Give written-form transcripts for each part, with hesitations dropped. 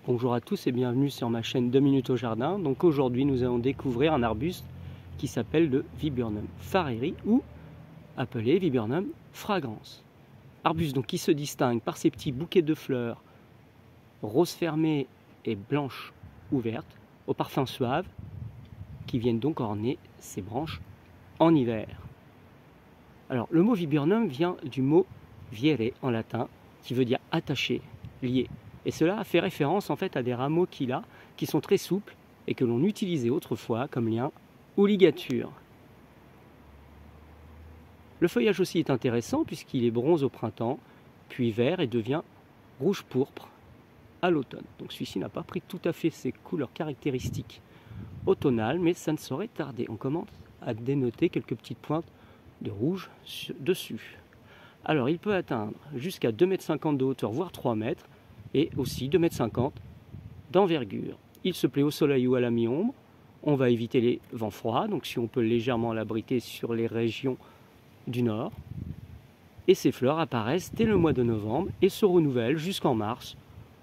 Bonjour à tous et bienvenue sur ma chaîne 2 minutes au jardin. Donc aujourd'hui nous allons découvrir un arbuste qui s'appelle le Viburnum farreri ou appelé Viburnum fragrans. Arbuste donc qui se distingue par ses petits bouquets de fleurs roses fermées et blanches ouvertes au parfum suave qui viennent donc orner ses branches en hiver. Alors le mot Viburnum vient du mot viere en latin qui veut dire attaché, lié. Et cela fait référence en fait à des rameaux qu'il a, qui sont très souples et que l'on utilisait autrefois comme lien ou ligature. Le feuillage aussi est intéressant puisqu'il est bronze au printemps, puis vert et devient rouge-pourpre à l'automne. Donc celui-ci n'a pas pris tout à fait ses couleurs caractéristiques automnales, mais ça ne saurait tarder. On commence à dénoter quelques petites pointes de rouge dessus. Alors il peut atteindre jusqu'à 2,50 m de hauteur, voire 3 mètres, et aussi 2,50 m d'envergure. Il se plaît au soleil ou à la mi-ombre. On va éviter les vents froids, donc si on peut légèrement l'abriter sur les régions du nord. Et ses fleurs apparaissent dès le mois de novembre et se renouvellent jusqu'en mars,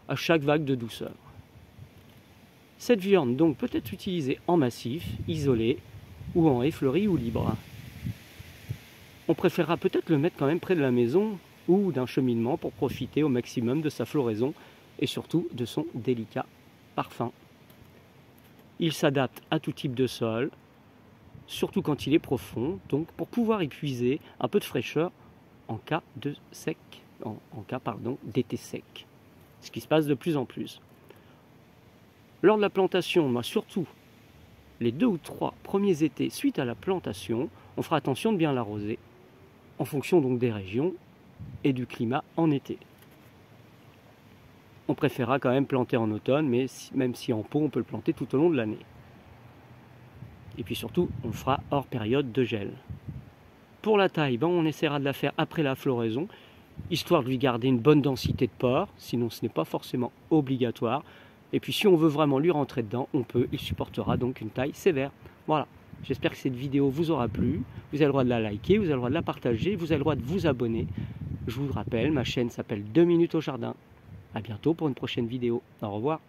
à chaque vague de douceur. Cette viande donc peut être utilisée en massif, isolé, ou en effleuré ou libre. On préférera peut-être le mettre quand même près de la maison ou d'un cheminement pour profiter au maximum de sa floraison et surtout de son délicat parfum. Il s'adapte à tout type de sol, surtout quand il est profond, donc pour pouvoir y puiser un peu de fraîcheur en cas de d'été sec, ce qui se passe de plus en plus. Lors de la plantation, surtout les 2 ou 3 premiers étés suite à la plantation, on fera attention de bien l'arroser en fonction donc des régions et du climat en été. On préférera quand même planter en automne, mais même si en pot, on peut le planter tout au long de l'année. Et puis surtout, on le fera hors période de gel. Pour la taille, on essaiera de la faire après la floraison, histoire de lui garder une bonne densité de pores, sinon ce n'est pas forcément obligatoire. Et puis si on veut vraiment lui rentrer dedans, on peut, il supportera donc une taille sévère. Voilà. J'espère que cette vidéo vous aura plu. Vous avez le droit de la liker, vous avez le droit de la partager, vous avez le droit de vous abonner. Je vous rappelle, ma chaîne s'appelle 2 minutes au jardin. A bientôt pour une prochaine vidéo. Au revoir.